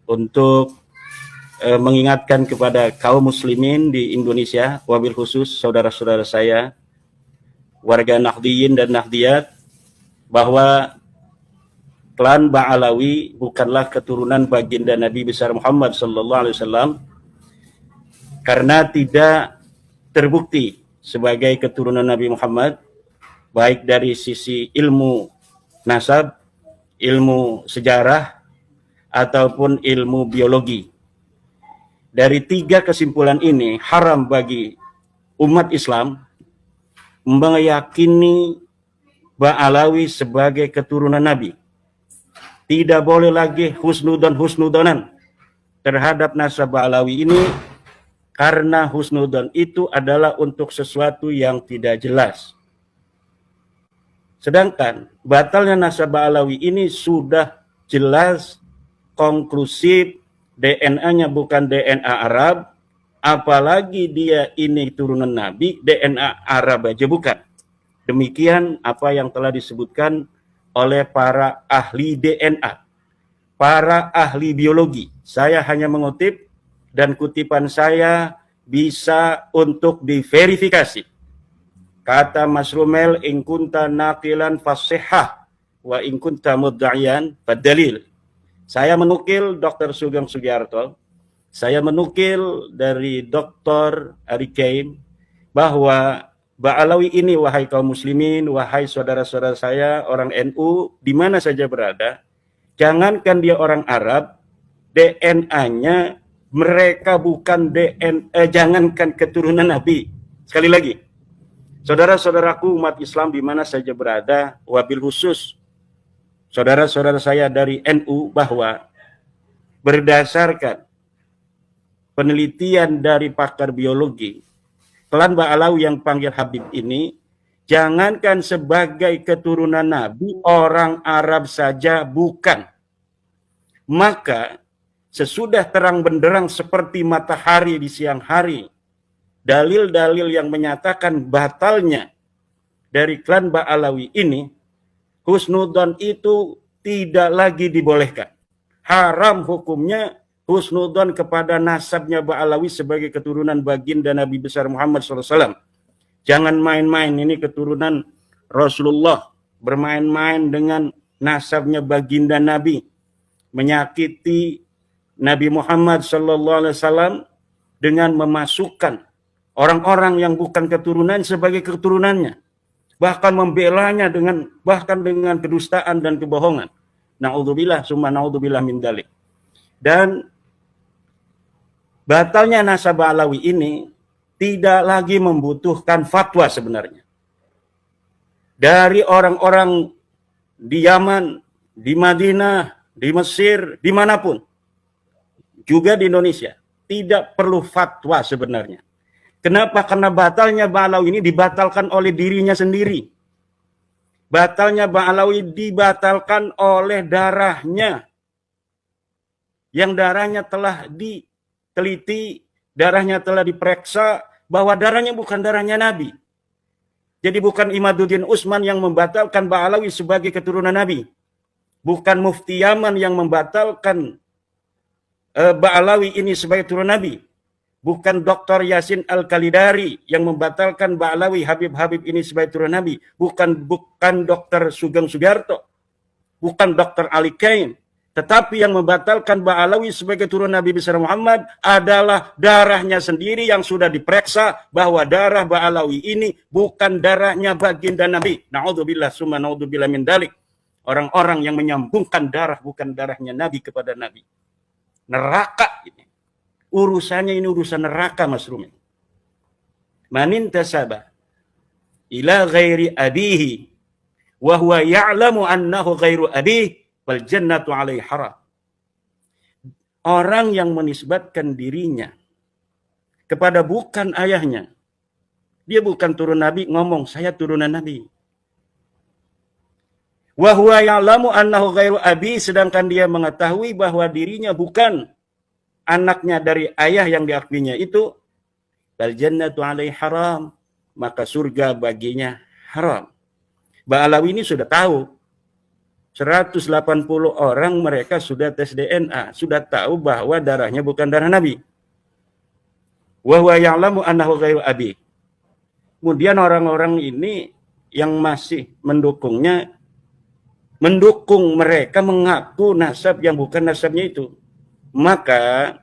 untuk mengingatkan kepada kaum muslimin di Indonesia, wabil khusus saudara-saudara saya, warga Nahdliyin dan Nahdliyat, bahwa klan Ba'alawi bukanlah keturunan baginda Nabi besar Muhammad sallallahu alaihi wasallam, karena tidak terbukti sebagai keturunan Nabi Muhammad, baik dari sisi ilmu nasab, ilmu sejarah, ataupun ilmu biologi. Dari tiga kesimpulan ini, haram bagi umat Islam meyakini Ba'alawi sebagai keturunan Nabi. Tidak boleh lagi husnudonan terhadap nasab Ba'alawi ini, karena husnudon itu adalah untuk sesuatu yang tidak jelas. Sedangkan batalnya nasab Ba'alawi ini sudah jelas, konklusif, DNA-nya bukan DNA Arab, apalagi dia ini turunan Nabi, DNA Arab aja bukan. Demikian apa yang telah disebutkan oleh para ahli DNA, para ahli biologi. Saya hanya mengutip, dan kutipan saya bisa untuk diverifikasi. Kata Mas Rumel, in kunta naqilan fasihah wa in kunta mudda'iyan fadalil. Saya menukil Dr. Sugeng Sugiarto, saya menukil dari Dr. Ari Kaim, bahwa Ba'alawi ini, wahai kaum muslimin, wahai saudara-saudara saya, orang NU, di mana saja berada, jangankan dia orang Arab, DNA-nya mereka bukan DNA, jangankan keturunan Nabi. Sekali lagi, saudara-saudaraku umat Islam di mana saja berada, wabil khusus saudara-saudara saya dari NU, bahwa berdasarkan penelitian dari pakar biologi, klan Ba'alawi yang panggil Habib ini, jangankan sebagai keturunan Nabi, orang Arab saja bukan. Maka sesudah terang benderang seperti matahari di siang hari, dalil-dalil yang menyatakan batalnya dari klan Ba'alawi ini, husnudon itu tidak lagi dibolehkan. Haram hukumnya husnudon kepada nasabnya Ba'alawi sebagai keturunan baginda Nabi besar Muhammad SAW. Jangan main-main, ini keturunan Rasulullah, bermain-main dengan nasabnya baginda Nabi, menyakiti Nabi Muhammad SAW dengan memasukkan orang-orang yang bukan keturunan sebagai keturunannya, bahkan membelanya bahkan dengan kedustaan dan kebohongan. Na'udzubillah summa na'udzubillah min dzalik. Dan batalnya nasab Ba'alawi ini tidak lagi membutuhkan fatwa sebenarnya. Dari orang-orang di Yaman, di Madinah, di Mesir, dimanapun, juga di Indonesia, tidak perlu fatwa sebenarnya. Kenapa? Karena batalnya Ba'alawi ini dibatalkan oleh dirinya sendiri. Batalnya Ba'alawi dibatalkan oleh darahnya, yang darahnya telah diteliti, darahnya telah diperiksa, bahwa darahnya bukan darahnya Nabi. Jadi bukan Imaduddin Utsman yang membatalkan Ba'alawi sebagai keturunan Nabi. Bukan Mufti Yaman yang membatalkan Ba'alawi ini sebagai keturunan Nabi. Bukan Dr. Yasin Al-Kalidari yang membatalkan Ba'alawi Habib-Habib ini sebagai keturunan Nabi. Bukan Dr. Sugeng Sugiarto. Bukan Dr. Ali Kaim. Tetapi yang membatalkan Ba'alawi sebagai keturunan Nabi besar Muhammad adalah darahnya sendiri yang sudah diperiksa bahwa darah Ba'alawi ini bukan darahnya baginda Nabi. Na'udzubillah summa na'udzubillah min dalik. Orang-orang yang menyambungkan darah bukan darahnya Nabi kepada Nabi. Neraka ini. Urusannya ini urusan neraka, Mas Rumin. Manin tasaba ila ghairi abihi wa huwa ya'lamu annahu ghairu abihi wal jannatu alaihi haram. Orang yang menisbatkan dirinya kepada bukan ayahnya, dia bukan turun Nabi, ngomong saya turunan Nabi. Wa huwa ya'lamu annahu ghairu abi, sedangkan dia mengetahui bahwa dirinya bukan anaknya dari ayah yang diakuinya itu, bal jannatu alaihi haram, maka surga baginya haram. Ba'alawi ini sudah tahu 180 orang mereka sudah tes DNA, sudah tahu bahwa darahnya bukan darah Nabi. Wa huwa ya'lamu annahu ghairu abi. Kemudian orang-orang ini yang masih mendukungnya, mendukung mereka mengaku nasab yang bukan nasabnya itu. Maka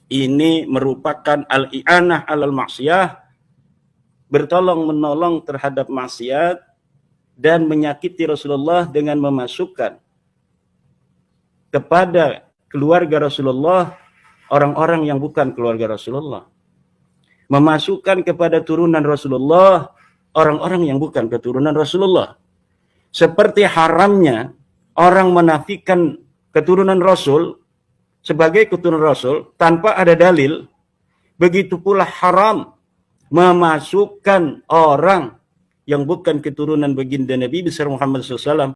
ini merupakan al-i'anah alal maksiyah, bertolong-menolong terhadap maksiat dan menyakiti Rasulullah dengan memasukkan kepada keluarga Rasulullah orang-orang yang bukan keluarga Rasulullah. Memasukkan kepada turunan Rasulullah orang-orang yang bukan keturunan Rasulullah. Seperti haramnya orang menafikan keturunan Rasul sebagai keturunan Rasul tanpa ada dalil, begitu pula haram memasukkan orang yang bukan keturunan baginda Nabi besar Muhammad SAW